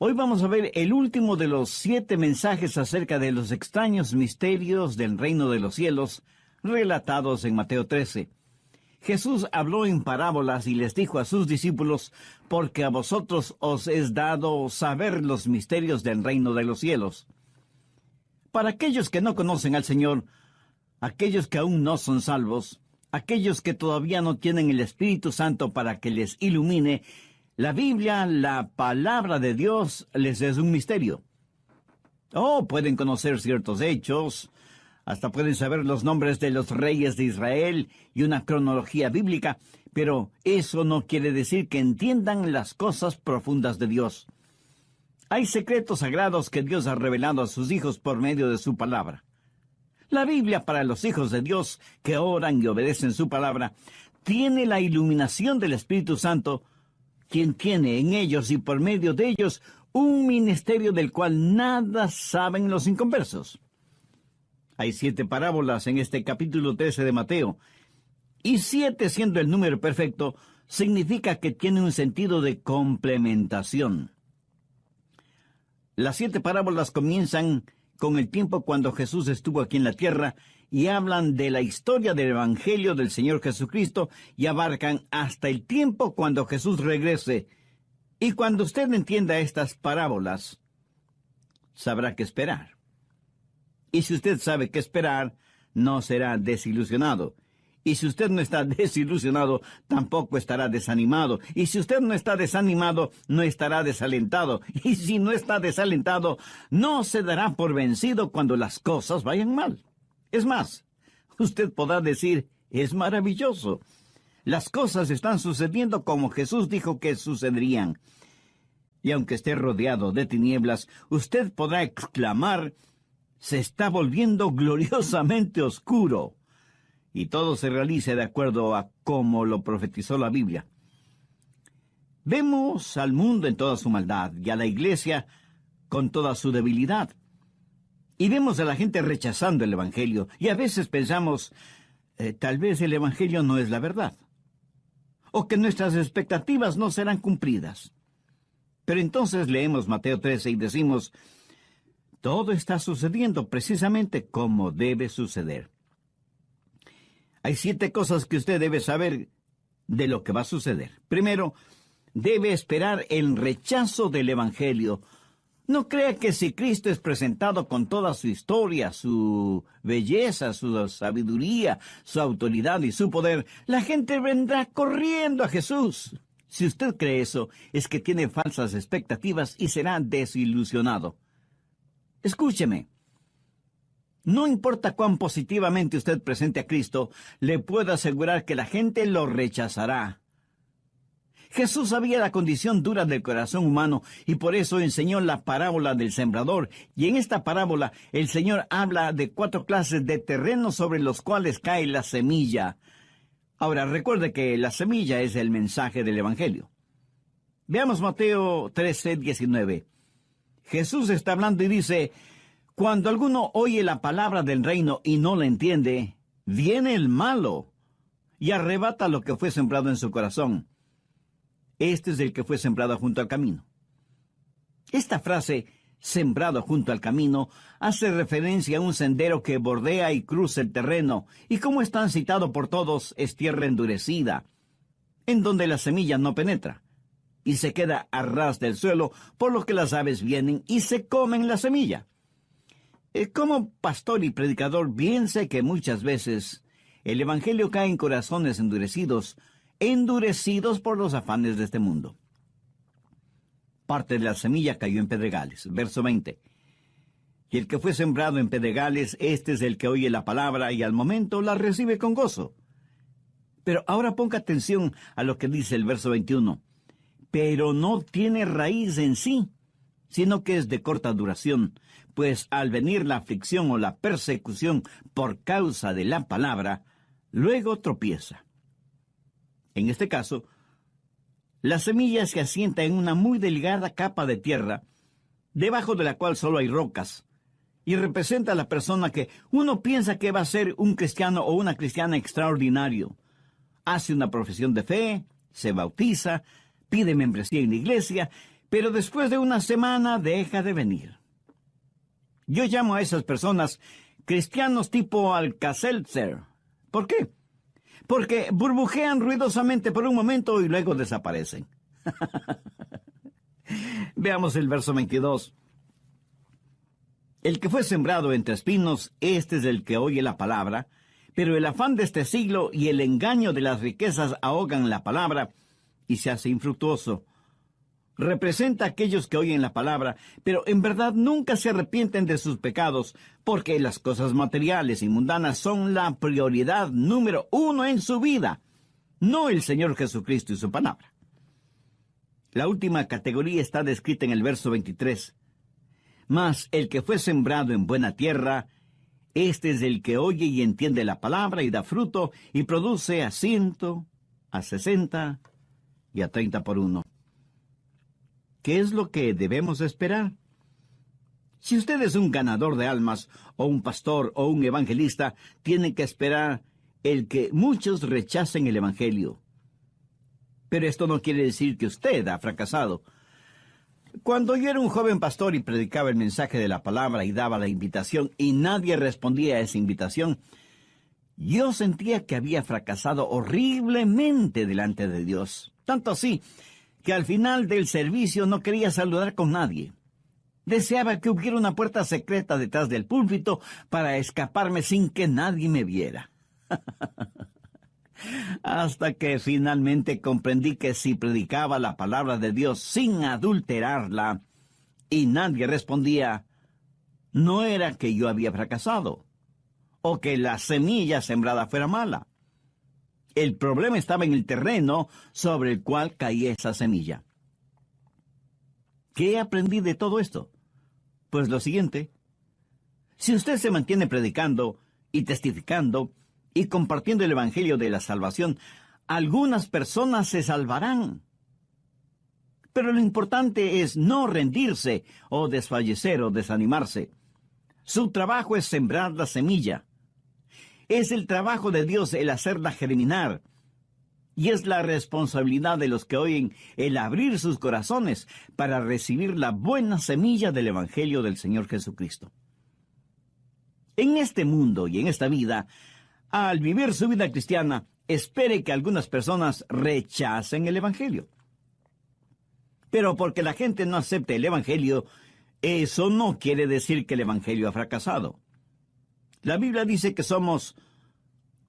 Hoy vamos a ver el último de los 7 mensajes acerca de los extraños misterios del reino de los cielos, relatados en Mateo 13. Jesús habló en parábolas y les dijo a sus discípulos, porque a vosotros os es dado saber los misterios del reino de los cielos. Para aquellos que no conocen al Señor, aquellos que aún no son salvos, aquellos que todavía no tienen el Espíritu Santo para que les ilumine, la Biblia, la palabra de Dios, les es un misterio. Pueden conocer ciertos hechos, hasta pueden saber los nombres de los reyes de Israel y una cronología bíblica, pero eso no quiere decir que entiendan las cosas profundas de Dios. Hay secretos sagrados que Dios ha revelado a sus hijos por medio de su palabra. La Biblia para los hijos de Dios que oran y obedecen su palabra tiene la iluminación del Espíritu Santo, quien tiene en ellos y por medio de ellos un ministerio del cual nada saben los inconversos. Hay 7 parábolas en este capítulo 13 de Mateo, y 7 siendo el número perfecto, significa que tiene un sentido de complementación. Las 7 parábolas comienzan con el tiempo cuando Jesús estuvo aquí en la tierra y hablan de la historia del Evangelio del Señor Jesucristo y abarcan hasta el tiempo cuando Jesús regrese. Y cuando usted entienda estas parábolas, sabrá qué esperar. Y si usted sabe qué esperar, no será desilusionado. Y si usted no está desilusionado, tampoco estará desanimado. Y si usted no está desanimado, no estará desalentado. Y si no está desalentado, no se dará por vencido cuando las cosas vayan mal. Es más, usted podrá decir, es maravilloso. Las cosas están sucediendo como Jesús dijo que sucederían. Y aunque esté rodeado de tinieblas, usted podrá exclamar, se está volviendo gloriosamente oscuro. Y todo se realice de acuerdo a cómo lo profetizó la Biblia. Vemos al mundo en toda su maldad y a la iglesia con toda su debilidad. Y vemos a la gente rechazando el Evangelio. Y a veces pensamos, tal vez el Evangelio no es la verdad. O que nuestras expectativas no serán cumplidas. Pero entonces leemos Mateo 13 y decimos, todo está sucediendo precisamente como debe suceder. Hay 7 cosas que usted debe saber de lo que va a suceder. Primero, debe esperar el rechazo del Evangelio. No crea que si Cristo es presentado con toda su historia, su belleza, su sabiduría, su autoridad y su poder, la gente vendrá corriendo a Jesús. Si usted cree eso, es que tiene falsas expectativas y será desilusionado. Escúcheme. No importa cuán positivamente usted presente a Cristo, le puedo asegurar que la gente lo rechazará. Jesús sabía la condición dura del corazón humano y por eso enseñó la parábola del sembrador. Y en esta parábola el Señor habla de 4 clases de terrenos sobre los cuales cae la semilla. Ahora, recuerde que la semilla es el mensaje del Evangelio. Veamos Mateo 13:19. Jesús está hablando y dice, cuando alguno oye la palabra del reino y no la entiende, viene el malo y arrebata lo que fue sembrado en su corazón. Este es el que fue sembrado junto al camino. Esta frase, sembrado junto al camino, hace referencia a un sendero que bordea y cruza el terreno, y como es tan citado por todos, es tierra endurecida, en donde la semilla no penetra, y se queda a ras del suelo, por lo que las aves vienen y se comen la semilla. Como pastor y predicador, bien sé que muchas veces el Evangelio cae en corazones endurecidos por los afanes de este mundo. Parte de la semilla cayó en pedregales. Verso 20. Y el que fue sembrado en pedregales, este es el que oye la palabra y al momento la recibe con gozo. Pero ahora ponga atención a lo que dice el verso 21. Pero no tiene raíz en sí, sino que es de corta duración, pues al venir la aflicción o la persecución por causa de la palabra, luego tropieza. En este caso, la semilla se asienta en una muy delgada capa de tierra, debajo de la cual solo hay rocas, y representa a la persona que uno piensa que va a ser un cristiano o una cristiana extraordinario. Hace una profesión de fe, se bautiza, pide membresía en la iglesia, pero después de una semana deja de venir. Yo llamo a esas personas cristianos tipo Alka-Seltzer. ¿Por qué? Porque burbujean ruidosamente por un momento y luego desaparecen. Veamos el verso 22. El que fue sembrado entre espinos, este es el que oye la palabra, pero el afán de este siglo y el engaño de las riquezas ahogan la palabra y se hace infructuoso. Representa a aquellos que oyen la palabra, pero en verdad nunca se arrepienten de sus pecados, porque las cosas materiales y mundanas son la prioridad número uno en su vida, no el Señor Jesucristo y su palabra. La última categoría está descrita en el verso 23. Mas el que fue sembrado en buena tierra, este es el que oye y entiende la palabra y da fruto y produce a 100, a 60 y a 30 por uno. ¿Qué es lo que debemos esperar? Si usted es un ganador de almas, o un pastor, o un evangelista, tiene que esperar el que muchos rechacen el evangelio. Pero esto no quiere decir que usted ha fracasado. Cuando yo era un joven pastor y predicaba el mensaje de la palabra y daba la invitación y nadie respondía a esa invitación, yo sentía que había fracasado horriblemente delante de Dios. Tanto así que al final del servicio no quería saludar con nadie. Deseaba que hubiera una puerta secreta detrás del púlpito para escaparme sin que nadie me viera. Hasta que finalmente comprendí que si predicaba la palabra de Dios sin adulterarla y nadie respondía, no era que yo había fracasado o que la semilla sembrada fuera mala. El problema estaba en el terreno sobre el cual caía esa semilla. ¿Qué aprendí de todo esto? Pues lo siguiente: si usted se mantiene predicando y testificando y compartiendo el Evangelio de la salvación, algunas personas se salvarán. Pero lo importante es no rendirse o desfallecer o desanimarse. Su trabajo es sembrar la semilla. Es el trabajo de Dios el hacerla germinar. Y es la responsabilidad de los que oyen el abrir sus corazones para recibir la buena semilla del Evangelio del Señor Jesucristo. En este mundo y en esta vida, al vivir su vida cristiana, espere que algunas personas rechacen el Evangelio. Pero porque la gente no acepte el Evangelio, eso no quiere decir que el Evangelio ha fracasado. La Biblia dice que somos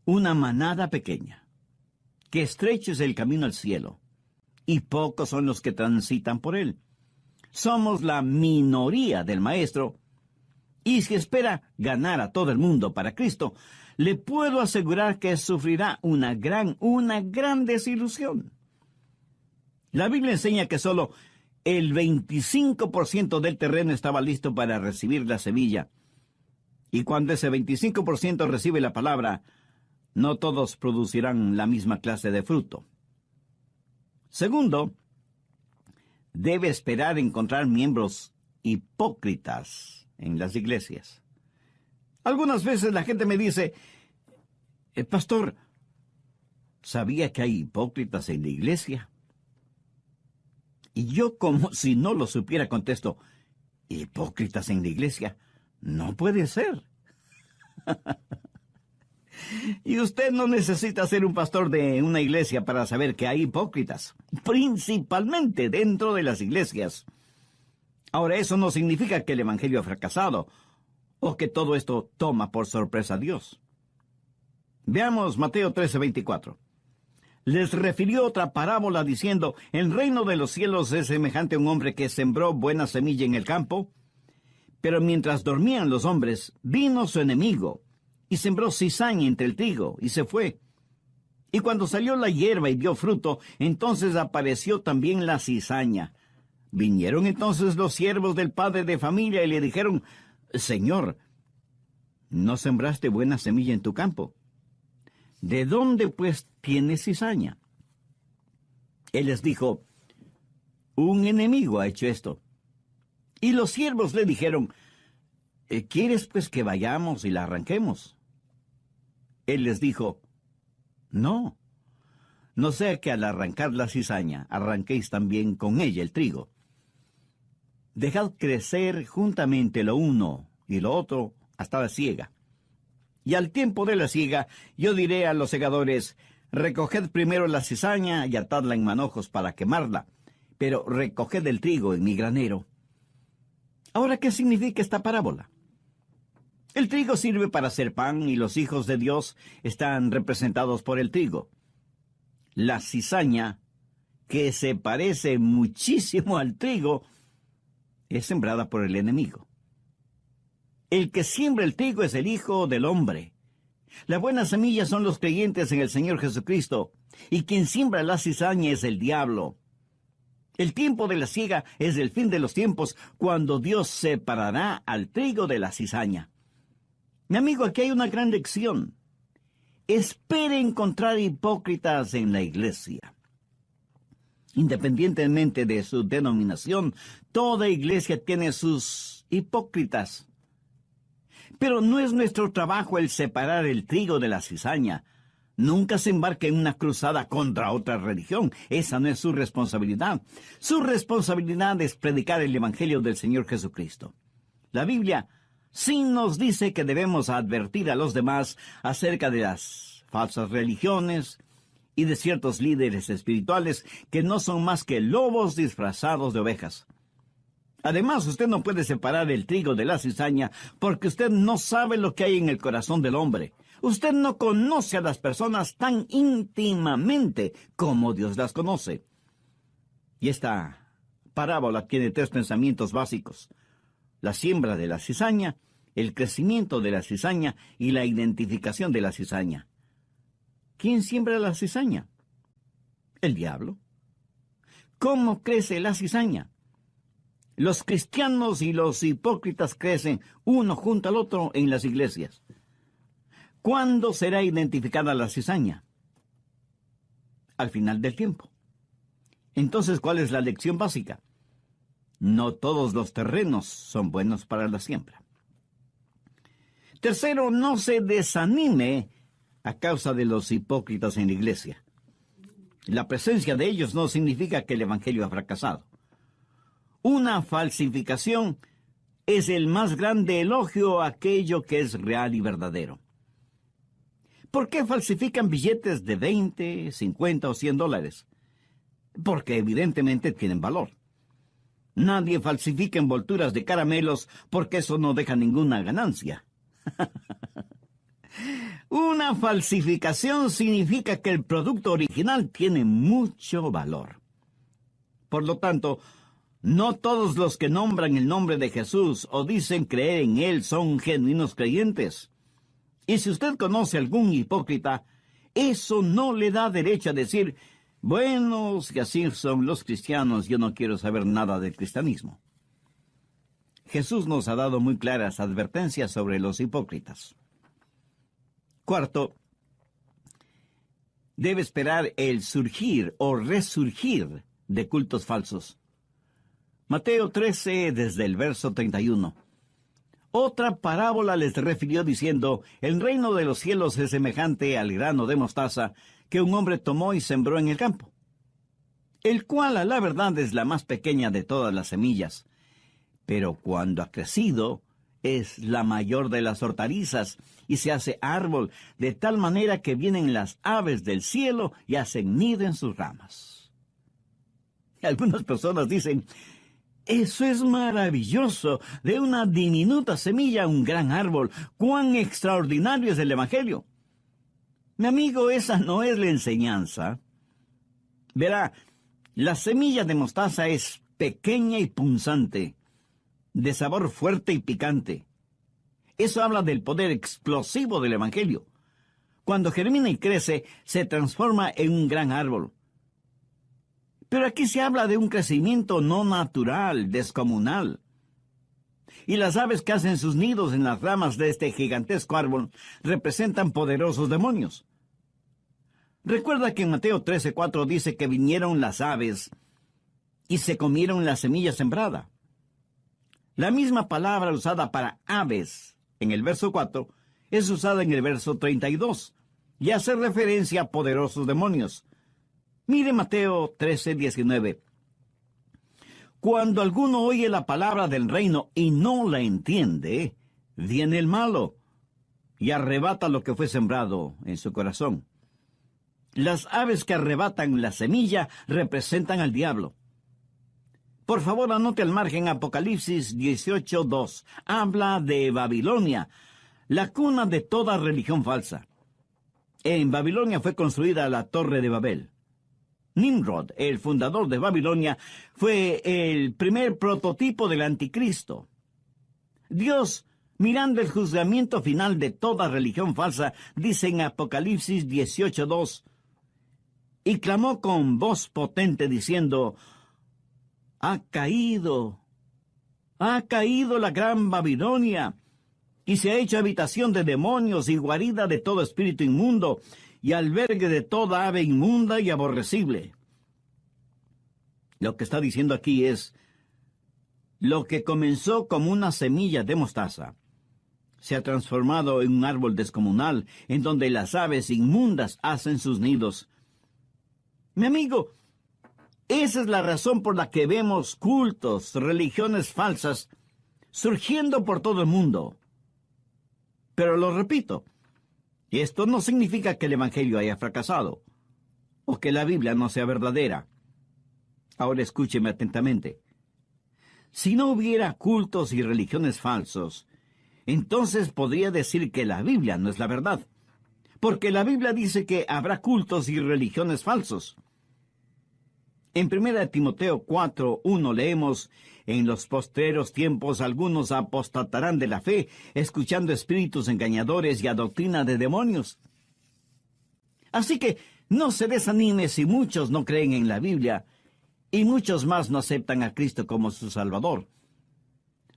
una manada pequeña, que estrecho es el camino al cielo, y pocos son los que transitan por él. Somos la minoría del Maestro, y si espera ganar a todo el mundo para Cristo, le puedo asegurar que sufrirá una gran desilusión. La Biblia enseña que solo el 25% del terreno estaba listo para recibir la semilla. Y cuando ese 25% recibe la palabra, no todos producirán la misma clase de fruto. Segundo, debe esperar encontrar miembros hipócritas en las iglesias. Algunas veces la gente me dice: pastor, ¿sabía que hay hipócritas en la iglesia? Y yo, como si no lo supiera, contesto: ¿hipócritas en la iglesia? No puede ser. Y usted no necesita ser un pastor de una iglesia para saber que hay hipócritas, principalmente dentro de las iglesias. Ahora, eso no significa que el Evangelio ha fracasado o que todo esto toma por sorpresa a Dios. Veamos Mateo 13:24. Les refirió otra parábola diciendo: el reino de los cielos es semejante a un hombre que sembró buena semilla en el campo, pero mientras dormían los hombres, vino su enemigo y sembró cizaña entre el trigo y se fue. Y cuando salió la hierba y dio fruto, entonces apareció también la cizaña. Vinieron entonces los siervos del padre de familia y le dijeron: Señor, ¿no sembraste buena semilla en tu campo? ¿De dónde pues tienes cizaña? Él les dijo: un enemigo ha hecho esto. Y los siervos le dijeron: ¿quieres pues que vayamos y la arranquemos? Él les dijo: no sea que al arrancar la cizaña arranquéis también con ella el trigo. Dejad crecer juntamente lo uno y lo otro hasta la siega. Y al tiempo de la siega, yo diré a los segadores, recoged primero la cizaña y atadla en manojos para quemarla, pero recoged el trigo en mi granero. Ahora, ¿qué significa esta parábola? El trigo sirve para hacer pan y los hijos de Dios están representados por el trigo. La cizaña, que se parece muchísimo al trigo, es sembrada por el enemigo. El que siembra el trigo es el Hijo del Hombre. La buena semilla son los creyentes en el Señor Jesucristo, y quien siembra la cizaña es el diablo. El tiempo de la siega es el fin de los tiempos, cuando Dios separará al trigo de la cizaña. Mi amigo, aquí hay una gran lección. Espere encontrar hipócritas en la iglesia. Independientemente de su denominación, toda iglesia tiene sus hipócritas. Pero no es nuestro trabajo el separar el trigo de la cizaña. Nunca se embarque en una cruzada contra otra religión. Esa no es su responsabilidad. Su responsabilidad es predicar el Evangelio del Señor Jesucristo. La Biblia sí nos dice que debemos advertir a los demás acerca de las falsas religiones y de ciertos líderes espirituales que no son más que lobos disfrazados de ovejas. Además, usted no puede separar el trigo de la cizaña porque usted no sabe lo que hay en el corazón del hombre. Usted no conoce a las personas tan íntimamente como Dios las conoce. Y esta parábola tiene 3 pensamientos básicos: la siembra de la cizaña, el crecimiento de la cizaña y la identificación de la cizaña. ¿Quién siembra la cizaña? El diablo. ¿Cómo crece la cizaña? Los cristianos y los hipócritas crecen uno junto al otro en las iglesias. ¿Cuándo será identificada la cizaña? Al final del tiempo. Entonces, ¿cuál es la lección básica? No todos los terrenos son buenos para la siembra. Tercero, no se desanime a causa de los hipócritas en la iglesia. La presencia de ellos no significa que el evangelio ha fracasado. Una falsificación es el más grande elogio a aquello que es real y verdadero. ¿Por qué falsifican billetes de 20, 50 o 100 dólares? Porque evidentemente tienen valor. Nadie falsifica envolturas de caramelos porque eso no deja ninguna ganancia. Una falsificación significa que el producto original tiene mucho valor. Por lo tanto, no todos los que nombran el nombre de Jesús o dicen creer en Él son genuinos creyentes. Y si usted conoce a algún hipócrita, eso no le da derecho a decir, bueno, si así son los cristianos, yo no quiero saber nada del cristianismo. Jesús nos ha dado muy claras advertencias sobre los hipócritas. Cuarto, debe esperar el surgir o resurgir de cultos falsos. Mateo 13, desde el verso 31. Otra parábola les refirió diciendo, el reino de los cielos es semejante al grano de mostaza que un hombre tomó y sembró en el campo, el cual a la verdad es la más pequeña de todas las semillas, pero cuando ha crecido es la mayor de las hortalizas y se hace árbol de tal manera que vienen las aves del cielo y hacen nido en sus ramas. Algunas personas dicen, eso es maravilloso, de una diminuta semilla un gran árbol, cuán extraordinario es el Evangelio. Mi amigo, esa no es la enseñanza. Verá, la semilla de mostaza es pequeña y punzante, de sabor fuerte y picante. Eso habla del poder explosivo del Evangelio. Cuando germina y crece, se transforma en un gran árbol. Pero aquí se habla de un crecimiento no natural, descomunal. Y las aves que hacen sus nidos en las ramas de este gigantesco árbol representan poderosos demonios. Recuerda que en Mateo 13:4 dice que vinieron las aves y se comieron la semilla sembrada. La misma palabra usada para aves en el verso 4 es usada en el verso 32 y hace referencia a poderosos demonios. Mire Mateo 13:19. Cuando alguno oye la palabra del reino y no la entiende, viene el malo y arrebata lo que fue sembrado en su corazón. Las aves que arrebatan la semilla representan al diablo. Por favor, anote al margen Apocalipsis 18:2. Habla de Babilonia, la cuna de toda religión falsa. En Babilonia fue construida la Torre de Babel. Nimrod, el fundador de Babilonia, fue el primer prototipo del anticristo. Dios, mirando el juzgamiento final de toda religión falsa, dice en Apocalipsis 18:2, y clamó con voz potente diciendo: ha caído la gran Babilonia, y se ha hecho habitación de demonios y guarida de todo espíritu inmundo, y albergue de toda ave inmunda y aborrecible. Lo que está diciendo aquí es: lo que comenzó como una semilla de mostaza se ha transformado en un árbol descomunal, en donde las aves inmundas hacen sus nidos. Mi amigo, esa es la razón por la que vemos cultos, religiones falsas, surgiendo por todo el mundo. Pero lo repito, esto no significa que el Evangelio haya fracasado, o que la Biblia no sea verdadera. Ahora escúcheme atentamente. Si no hubiera cultos y religiones falsos, entonces podría decir que la Biblia no es la verdad, porque la Biblia dice que habrá cultos y religiones falsos. En 1 Timoteo 4:1 leemos: en los postreros tiempos algunos apostatarán de la fe, escuchando espíritus engañadores y a doctrina de demonios. Así que no se desanime si muchos no creen en la Biblia y muchos más no aceptan a Cristo como su Salvador.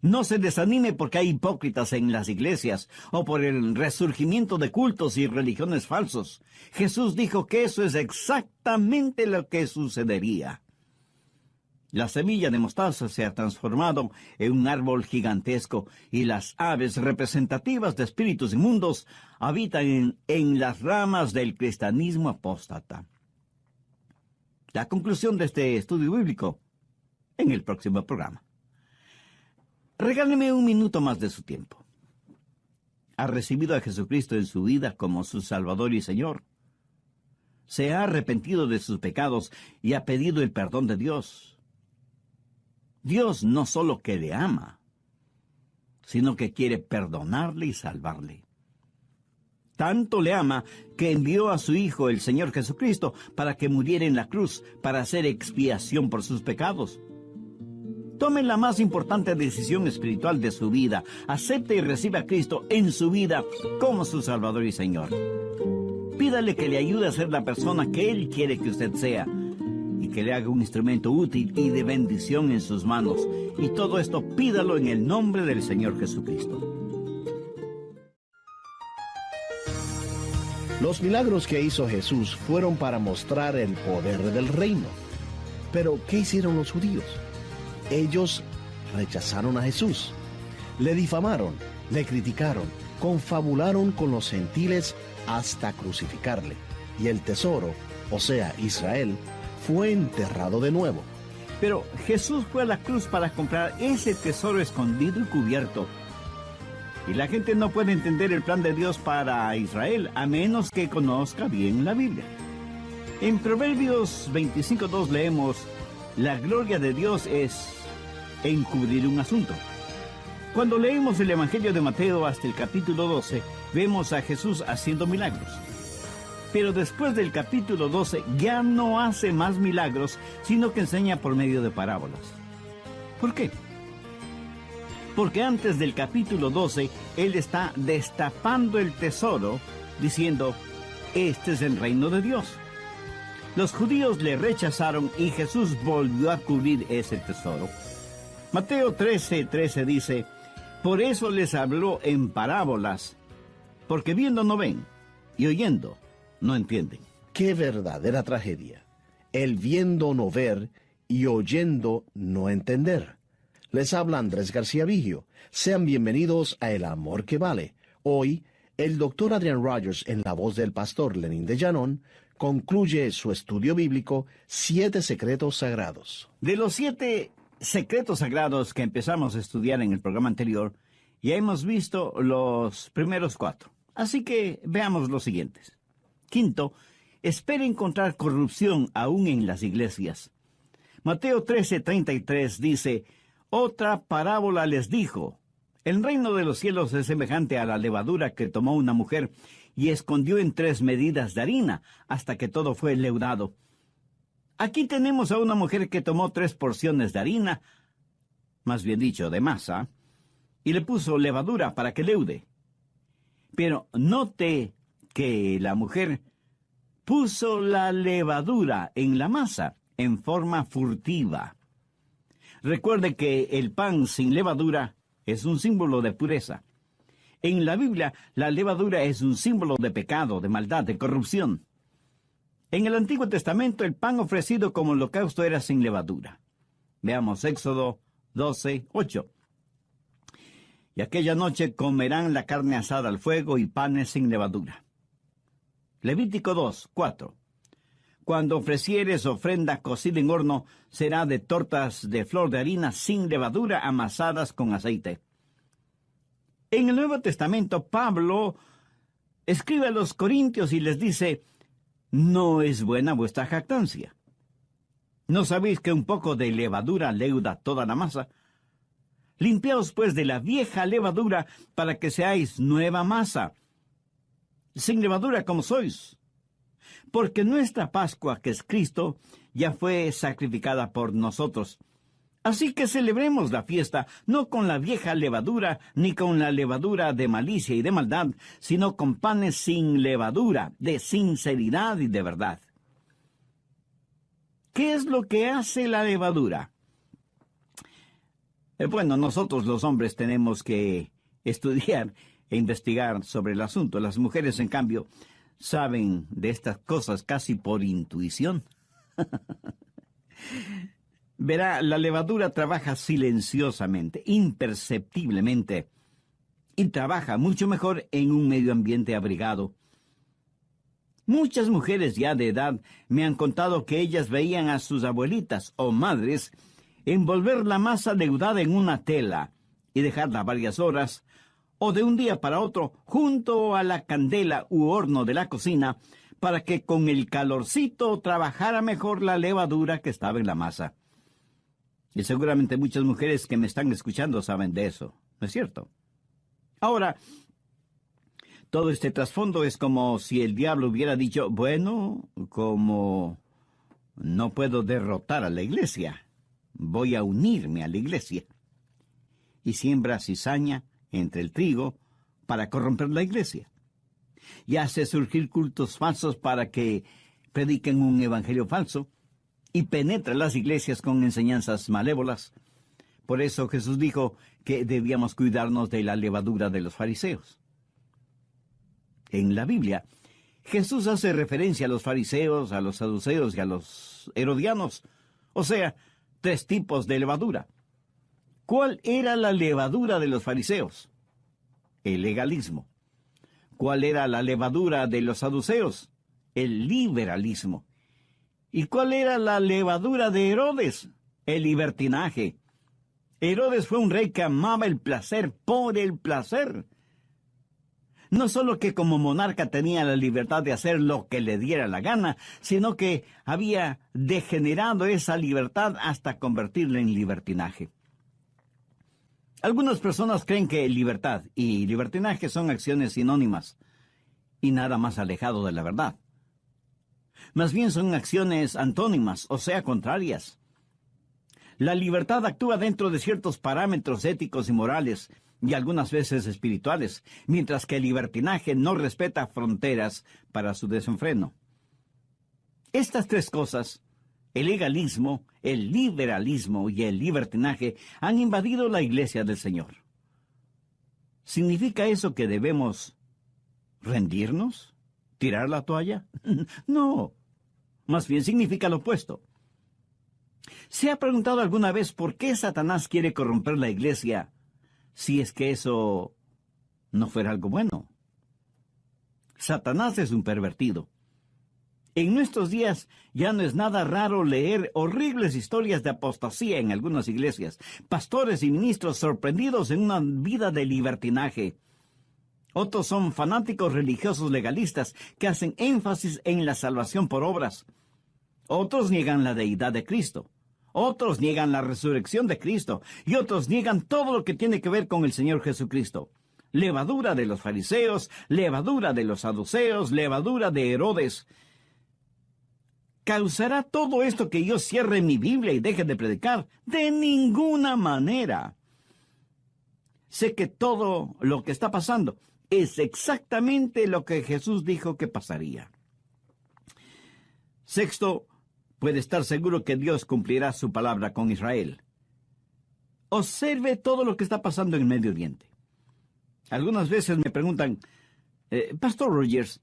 No se desanime porque hay hipócritas en las iglesias o por el resurgimiento de cultos y religiones falsos. Jesús dijo que eso es exactamente lo que sucedería. La semilla de mostaza se ha transformado en un árbol gigantesco y las aves representativas de espíritus inmundos habitan en las ramas del cristianismo apóstata. La conclusión de este estudio bíblico en el próximo programa. Regáleme un minuto más de su tiempo. ¿Ha recibido a Jesucristo en su vida como su Salvador y Señor? ¿Se ha arrepentido de sus pecados y ha pedido el perdón de Dios? Dios no solo que le ama, sino que quiere perdonarle y salvarle. Tanto le ama que envió a su Hijo, el Señor Jesucristo, para que muriera en la cruz, para hacer expiación por sus pecados. Tome la más importante decisión espiritual de su vida. Acepte y reciba a Cristo en su vida como su Salvador y Señor. Pídale que le ayude a ser la persona que Él quiere que usted sea y que le haga un instrumento útil y de bendición en sus manos. Y todo esto pídalo en el nombre del Señor Jesucristo. Los milagros que hizo Jesús fueron para mostrar el poder del reino. Pero, ¿qué hicieron los judíos? Ellos rechazaron a Jesús, le difamaron, le criticaron, confabularon con los gentiles hasta crucificarle. Y el tesoro, o sea, Israel, fue enterrado de nuevo. Pero Jesús fue a la cruz para comprar ese tesoro escondido y cubierto. Y la gente no puede entender el plan de Dios para Israel a menos que conozca bien la Biblia. En Proverbios 25:2 leemos: la gloria de Dios es encubrir un asunto. Cuando leemos el Evangelio de Mateo hasta el capítulo 12, vemos a Jesús haciendo milagros. Pero después del capítulo 12 ya no hace más milagros, sino que enseña por medio de parábolas. ¿Por qué? Porque antes del capítulo 12, Él está destapando el tesoro, diciendo: este es el reino de Dios. Los judíos le rechazaron y Jesús volvió a cubrir ese tesoro. Mateo 13:13 dice: por eso les habló en parábolas, porque viendo no ven, y oyendo no entienden. ¡Qué verdadera tragedia! El viendo no ver y oyendo no entender. Les habla Andrés García Vigio. Sean bienvenidos a El Amor que Vale. Hoy, el Dr. Adrian Rogers, en la voz del pastor Lenín de Llanón, concluye su estudio bíblico 7 secretos sagrados. De los 7 secretos sagrados que empezamos a estudiar en el programa anterior, ya hemos visto los primeros 4. Así que veamos los siguientes. Quinto, espera encontrar corrupción aún en las iglesias. Mateo 13:33 dice, otra parábola les dijo, el reino de los cielos es semejante a la levadura que tomó una mujer y escondió en 3 medidas de harina hasta que todo fue leudado. Aquí tenemos a una mujer que tomó 3 porciones de harina, más bien dicho, de masa, y le puso levadura para que leude. Pero note que la mujer puso la levadura en la masa en forma furtiva. Recuerde que el pan sin levadura es un símbolo de pureza. En la Biblia, la levadura es un símbolo de pecado, de maldad, de corrupción. En el Antiguo Testamento, el pan ofrecido como holocausto era sin levadura. Veamos Éxodo 12:8. Y aquella noche comerán la carne asada al fuego y panes sin levadura. Levítico 2:4. Cuando ofrecieres ofrenda cocida en horno, será de tortas de flor de harina sin levadura amasadas con aceite. En el Nuevo Testamento, Pablo escribe a los Corintios y les dice, no es buena vuestra jactancia. ¿No sabéis que un poco de levadura leuda toda la masa? Limpiaos pues de la vieja levadura para que seáis nueva masa, sin levadura como sois. Porque nuestra Pascua, que es Cristo, ya fue sacrificada por nosotros. Así que celebremos la fiesta, no con la vieja levadura, ni con la levadura de malicia y de maldad, sino con panes sin levadura, de sinceridad y de verdad. ¿Qué es lo que hace la levadura? Bueno, nosotros los hombres tenemos que estudiar e investigar sobre el asunto. Las mujeres, en cambio, saben de estas cosas casi por intuición. Verá, la levadura trabaja silenciosamente, imperceptiblemente, y trabaja mucho mejor en un medio ambiente abrigado. Muchas mujeres ya de edad me han contado que ellas veían a sus abuelitas o madres envolver la masa leudada en una tela y dejarla varias horas, o de un día para otro junto a la candela u horno de la cocina, para que con el calorcito trabajara mejor la levadura que estaba en la masa. Y seguramente muchas mujeres que me están escuchando saben de eso, ¿no es cierto? Ahora, todo este trasfondo es como si el diablo hubiera dicho, bueno, como no puedo derrotar a la iglesia, voy a unirme a la iglesia. Y siembra cizaña entre el trigo para corromper la iglesia. Y hace surgir cultos falsos para que prediquen un evangelio falso, y penetra las iglesias con enseñanzas malévolas. Por eso Jesús dijo que debíamos cuidarnos de la levadura de los fariseos. En la Biblia, Jesús hace referencia a los fariseos, a los saduceos y a los herodianos, o sea, 3 tipos de levadura. ¿Cuál era la levadura de los fariseos? El legalismo. ¿Cuál era la levadura de los saduceos? El liberalismo. ¿Y cuál era la levadura de Herodes? El libertinaje. Herodes fue un rey que amaba el placer por el placer. No solo que como monarca tenía la libertad de hacer lo que le diera la gana, sino que había degenerado esa libertad hasta convertirla en libertinaje. Algunas personas creen que libertad y libertinaje son acciones sinónimas y nada más alejado de la verdad. Más bien son acciones antónimas, o sea, contrarias. La libertad actúa dentro de ciertos parámetros éticos y morales, y algunas veces espirituales, mientras que el libertinaje no respeta fronteras para su desenfreno. Estas 3 cosas, el legalismo, el liberalismo y el libertinaje, han invadido la iglesia del Señor. ¿Significa eso que debemos rendirnos? ¿Tirar la toalla? No, más bien significa lo opuesto. ¿Se ha preguntado alguna vez por qué Satanás quiere corromper la iglesia si es que eso no fuera algo bueno? Satanás es un pervertido. En nuestros días ya no es nada raro leer horribles historias de apostasía en algunas iglesias, pastores y ministros sorprendidos en una vida de libertinaje. Otros son fanáticos religiosos legalistas que hacen énfasis en la salvación por obras. Otros niegan la deidad de Cristo. Otros niegan la resurrección de Cristo. Y otros niegan todo lo que tiene que ver con el Señor Jesucristo. Levadura de los fariseos, levadura de los saduceos, levadura de Herodes. ¿Causará todo esto que yo cierre mi Biblia y deje de predicar? De ninguna manera. Sé que todo lo que está pasando es exactamente lo que Jesús dijo que pasaría. Sexto, puede estar seguro que Dios cumplirá su palabra con Israel. Observe todo lo que está pasando en Medio Oriente. Algunas veces me preguntan, Pastor Rogers,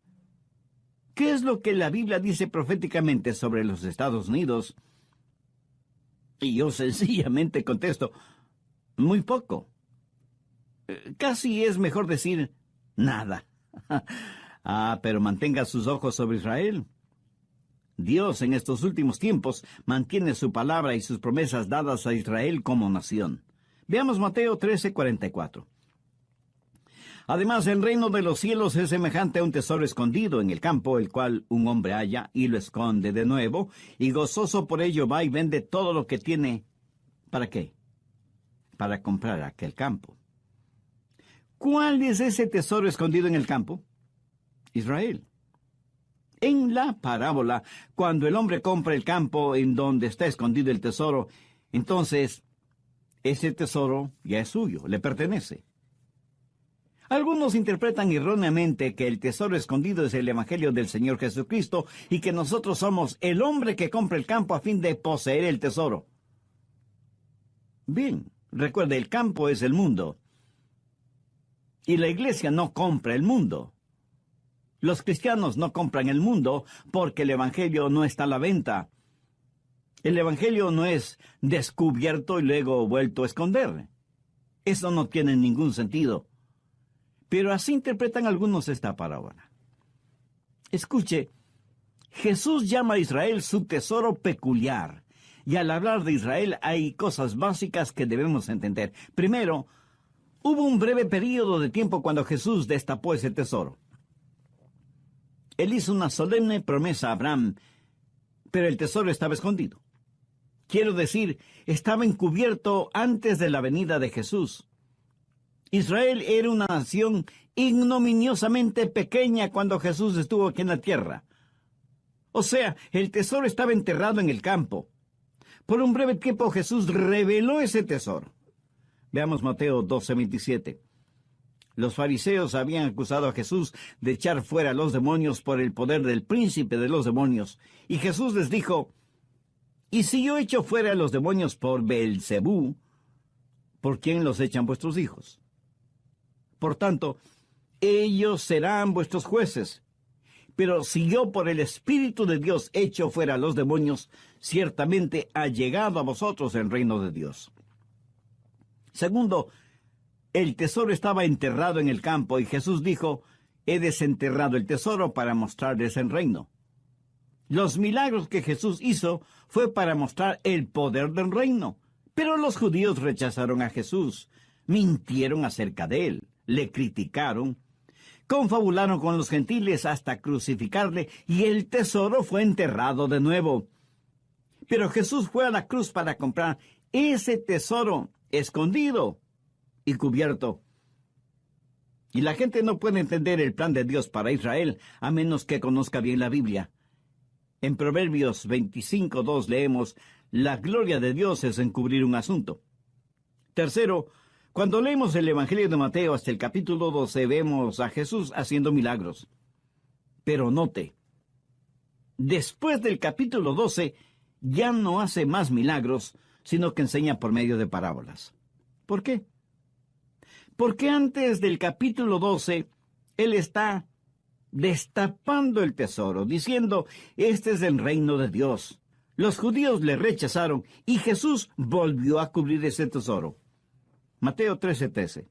¿qué es lo que la Biblia dice proféticamente sobre los Estados Unidos? Y yo sencillamente contesto, muy poco. Casi es mejor decir nada. Pero mantenga sus ojos sobre Israel. Dios en estos últimos tiempos mantiene su palabra y sus promesas dadas a Israel como nación. Veamos Mateo 13:44. Además, el reino de los cielos es semejante a un tesoro escondido en el campo, el cual un hombre halla y lo esconde de nuevo, y gozoso por ello va y vende todo lo que tiene. ¿Para qué? Para comprar aquel campo. ¿Cuál es ese tesoro escondido en el campo? Israel. En la parábola, cuando el hombre compra el campo en donde está escondido el tesoro, entonces ese tesoro ya es suyo, le pertenece. Algunos interpretan erróneamente que el tesoro escondido es el Evangelio del Señor Jesucristo y que nosotros somos el hombre que compra el campo a fin de poseer el tesoro. Bien, recuerde, el campo es el mundo. Y la iglesia no compra el mundo. Los cristianos no compran el mundo porque el Evangelio no está a la venta. El Evangelio no es descubierto y luego vuelto a esconder. Eso no tiene ningún sentido. Pero así interpretan algunos esta parábola. Escuche, Jesús llama a Israel su tesoro peculiar. Y al hablar de Israel hay cosas básicas que debemos entender. Primero, hubo un breve período de tiempo cuando Jesús destapó ese tesoro. Él hizo una solemne promesa a Abraham, pero el tesoro estaba escondido. Quiero decir, estaba encubierto antes de la venida de Jesús. Israel era una nación ignominiosamente pequeña cuando Jesús estuvo aquí en la tierra. O sea, el tesoro estaba enterrado en el campo. Por un breve tiempo Jesús reveló ese tesoro. Veamos Mateo 12:27. Los fariseos habían acusado a Jesús de echar fuera a los demonios por el poder del príncipe de los demonios. Y Jesús les dijo, ¿y si yo echo fuera a los demonios por Beelzebú, por quién los echan vuestros hijos? Por tanto, ellos serán vuestros jueces. Pero si yo por el Espíritu de Dios echo fuera a los demonios, ciertamente ha llegado a vosotros el reino de Dios. Segundo, el tesoro estaba enterrado en el campo y Jesús dijo, he desenterrado el tesoro para mostrarles el reino. Los milagros que Jesús hizo fue para mostrar el poder del reino. Pero los judíos rechazaron a Jesús, mintieron acerca de él, le criticaron, confabularon con los gentiles hasta crucificarle y el tesoro fue enterrado de nuevo. Pero Jesús fue a la cruz para comprar ese tesoro escondido y cubierto. Y la gente no puede entender el plan de Dios para Israel a menos que conozca bien la Biblia. En Proverbios 25:2 leemos, la gloria de Dios es encubrir un asunto. Tercero, cuando leemos el Evangelio de Mateo hasta el capítulo 12, vemos a Jesús haciendo milagros. Pero note, después del capítulo 12, ya no hace más milagros, sino que enseña por medio de parábolas. ¿Por qué? Porque antes del capítulo 12, Él está destapando el tesoro, diciendo, este es el reino de Dios. Los judíos le rechazaron y Jesús volvió a cubrir ese tesoro. Mateo 13:13.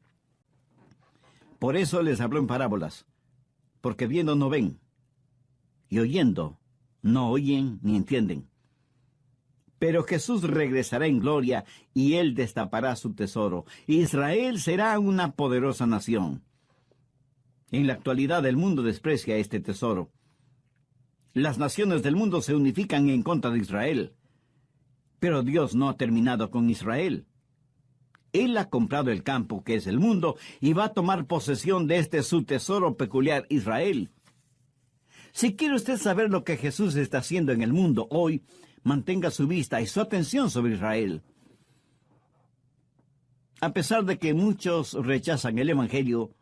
Por eso les habló en parábolas, porque viendo no ven, y oyendo no oyen ni entienden. Pero Jesús regresará en gloria y Él destapará su tesoro. Israel será una poderosa nación. En la actualidad el mundo desprecia este tesoro. Las naciones del mundo se unifican en contra de Israel. Pero Dios no ha terminado con Israel. Él ha comprado el campo que es el mundo y va a tomar posesión de este su tesoro peculiar, Israel. Si quiere usted saber lo que Jesús está haciendo en el mundo hoy, mantenga su vista y su atención sobre Israel. A pesar de que muchos rechazan el Evangelio,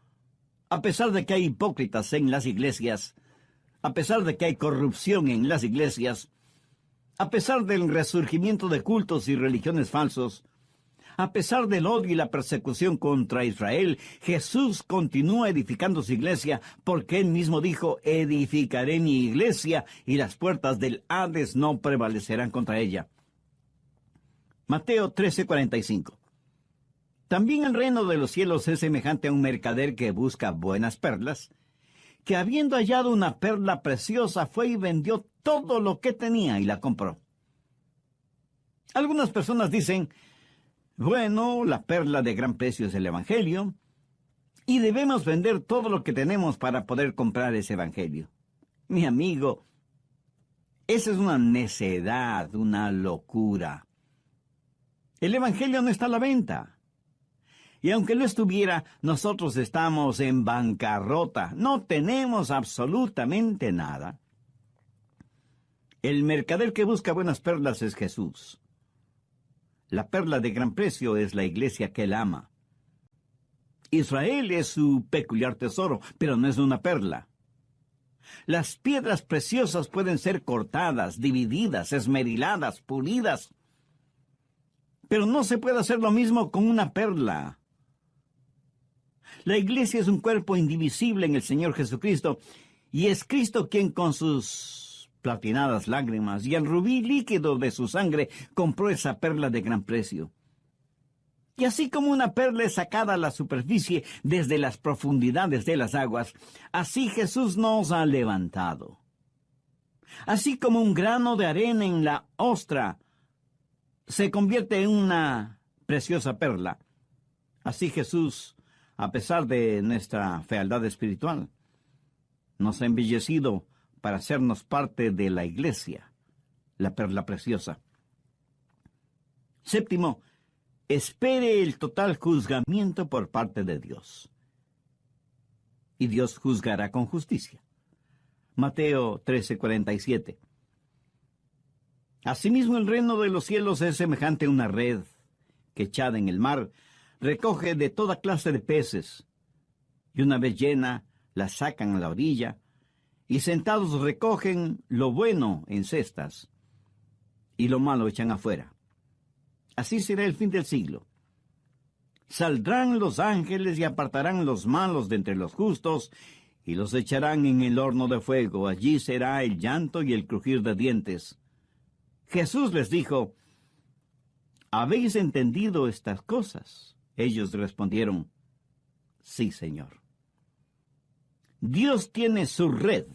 a pesar de que hay hipócritas en las iglesias, a pesar de que hay corrupción en las iglesias, a pesar del resurgimiento de cultos y religiones falsos, a pesar del odio y la persecución contra Israel, Jesús continúa edificando su iglesia porque Él mismo dijo, edificaré mi iglesia y las puertas del Hades no prevalecerán contra ella. Mateo 13:45. También el reino de los cielos es semejante a un mercader que busca buenas perlas, que habiendo hallado una perla preciosa fue y vendió todo lo que tenía y la compró. Algunas personas dicen, bueno, la perla de gran precio es el Evangelio, y debemos vender todo lo que tenemos para poder comprar ese Evangelio. Mi amigo, esa es una necedad, una locura. El Evangelio no está a la venta. Y aunque lo estuviera, nosotros estamos en bancarrota. No tenemos absolutamente nada. El mercader que busca buenas perlas es Jesús. La perla de gran precio es la iglesia que Él ama. Israel es su peculiar tesoro, pero no es una perla. Las piedras preciosas pueden ser cortadas, divididas, esmeriladas, pulidas. Pero no se puede hacer lo mismo con una perla. La iglesia es un cuerpo indivisible en el Señor Jesucristo, y es Cristo quien con sus platinadas lágrimas y el rubí líquido de su sangre compró esa perla de gran precio. Y así como una perla es sacada a la superficie desde las profundidades de las aguas, así Jesús nos ha levantado. Así como un grano de arena en la ostra se convierte en una preciosa perla, así Jesús, a pesar de nuestra fealdad espiritual, nos ha embellecido para hacernos parte de la iglesia, la perla preciosa. Séptimo, espere el total juzgamiento por parte de Dios. Y Dios juzgará con justicia. Mateo 13:47. Asimismo, el reino de los cielos es semejante a una red que, echada en el mar, recoge de toda clase de peces, y una vez llena, la sacan a la orilla, y sentados recogen lo bueno en cestas, y lo malo echan afuera. Así será el fin del siglo. Saldrán los ángeles y apartarán los malos de entre los justos, y los echarán en el horno de fuego. Allí será el llanto y el crujir de dientes. Jesús les dijo, ¿habéis entendido estas cosas? Ellos respondieron, sí, Señor. Dios tiene su red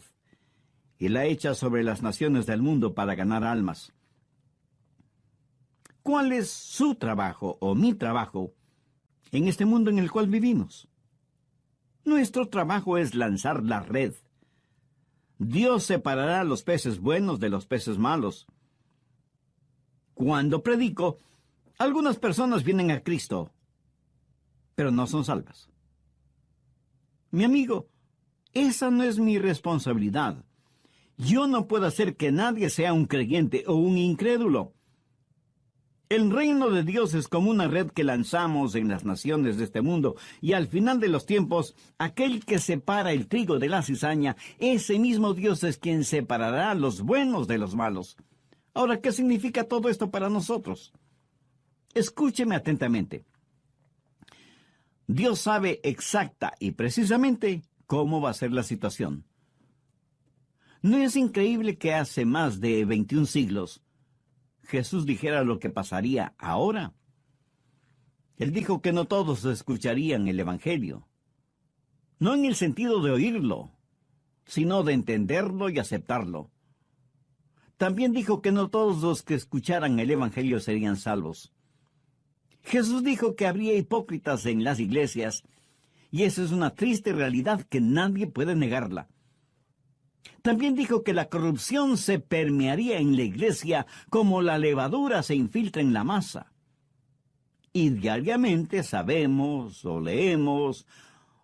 y la echa sobre las naciones del mundo para ganar almas. ¿Cuál es su trabajo o mi trabajo en este mundo en el cual vivimos? Nuestro trabajo es lanzar la red. Dios separará los peces buenos de los peces malos. Cuando predico, algunas personas vienen a Cristo, pero no son salvas. Mi amigo, esa no es mi responsabilidad. Yo no puedo hacer que nadie sea un creyente o un incrédulo. El reino de Dios es como una red que lanzamos en las naciones de este mundo, y al final de los tiempos, aquel que separa el trigo de la cizaña, ese mismo Dios es quien separará los buenos de los malos. Ahora, ¿qué significa todo esto para nosotros? Escúcheme atentamente. Dios sabe exacta y precisamente cómo va a ser la situación. ¿No es increíble que hace más de 21 siglos Jesús dijera lo que pasaría ahora? Él dijo que no todos escucharían el Evangelio. No en el sentido de oírlo, sino de entenderlo y aceptarlo. También dijo que no todos los que escucharan el Evangelio serían salvos. Jesús dijo que habría hipócritas en las iglesias, y esa es una triste realidad que nadie puede negarla. También dijo que la corrupción se permearía en la iglesia como la levadura se infiltra en la masa. Y diariamente sabemos, o leemos,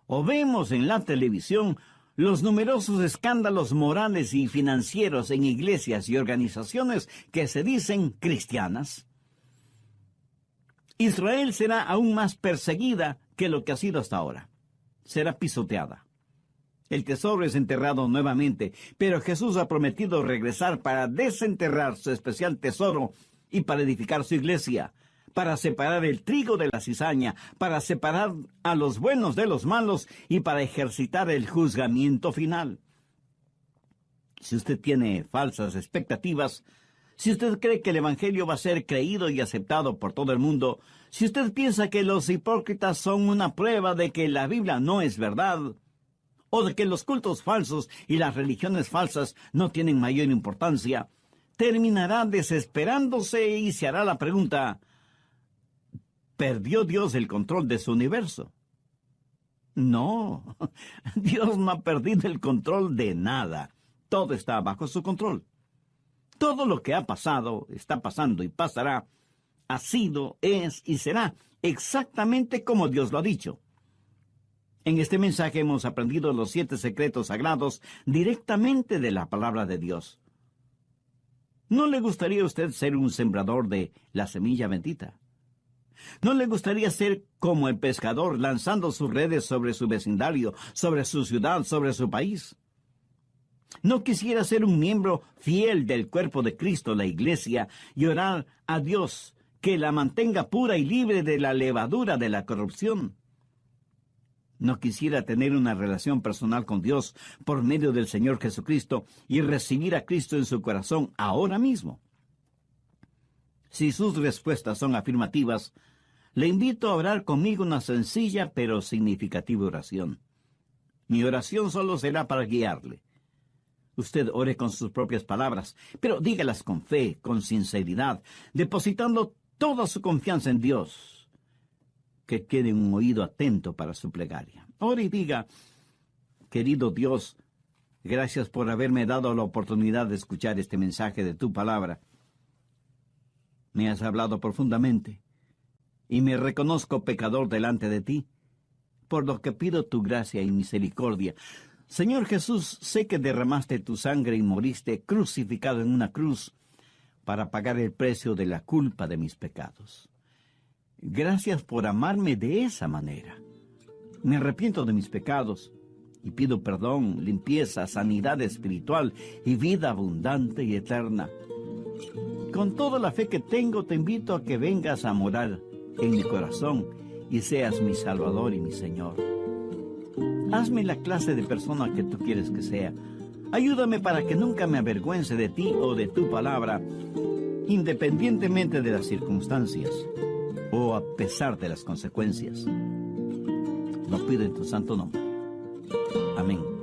o vemos en la televisión los numerosos escándalos morales y financieros en iglesias y organizaciones que se dicen cristianas. Israel será aún más perseguida que lo que ha sido hasta ahora. Será pisoteada. El tesoro es enterrado nuevamente, pero Jesús ha prometido regresar para desenterrar su especial tesoro y para edificar su iglesia, para separar el trigo de la cizaña, para separar a los buenos de los malos y para ejercitar el juzgamiento final. Si usted tiene falsas expectativas, si usted cree que el Evangelio va a ser creído y aceptado por todo el mundo, si usted piensa que los hipócritas son una prueba de que la Biblia no es verdad, o de que los cultos falsos y las religiones falsas no tienen mayor importancia, terminará desesperándose y se hará la pregunta: ¿perdió Dios el control de su universo? No, Dios no ha perdido el control de nada. Todo está bajo su control. Todo lo que ha pasado, está pasando y pasará, ha sido, es y será exactamente como Dios lo ha dicho. En este mensaje hemos aprendido los 7 secretos sagrados directamente de la palabra de Dios. ¿No le gustaría a usted ser un sembrador de la semilla bendita? ¿No le gustaría ser como el pescador lanzando sus redes sobre su vecindario, sobre su ciudad, sobre su país? ¿No quisiera ser un miembro fiel del cuerpo de Cristo, la iglesia, y orar a Dios que la mantenga pura y libre de la levadura de la corrupción? ¿No quisiera tener una relación personal con Dios por medio del Señor Jesucristo y recibir a Cristo en su corazón ahora mismo? Si sus respuestas son afirmativas, le invito a orar conmigo una sencilla pero significativa oración. Mi oración solo será para guiarle. Usted ore con sus propias palabras, pero dígalas con fe, con sinceridad, depositando toda su confianza en Dios. Que quede un oído atento para su plegaria. Ore y diga: querido Dios, gracias por haberme dado la oportunidad de escuchar este mensaje de tu palabra. Me has hablado profundamente, y me reconozco pecador delante de ti, por lo que pido tu gracia y misericordia. Señor Jesús, sé que derramaste tu sangre y moriste crucificado en una cruz para pagar el precio de la culpa de mis pecados. Gracias por amarme de esa manera. Me arrepiento de mis pecados y pido perdón, limpieza, sanidad espiritual y vida abundante y eterna. Con toda la fe que tengo, te invito a que vengas a morar en mi corazón y seas mi Salvador y mi Señor. Hazme la clase de persona que tú quieres que sea. Ayúdame para que nunca me avergüence de ti o de tu palabra, independientemente de las circunstancias o a pesar de las consecuencias. Lo pido en tu santo nombre. Amén.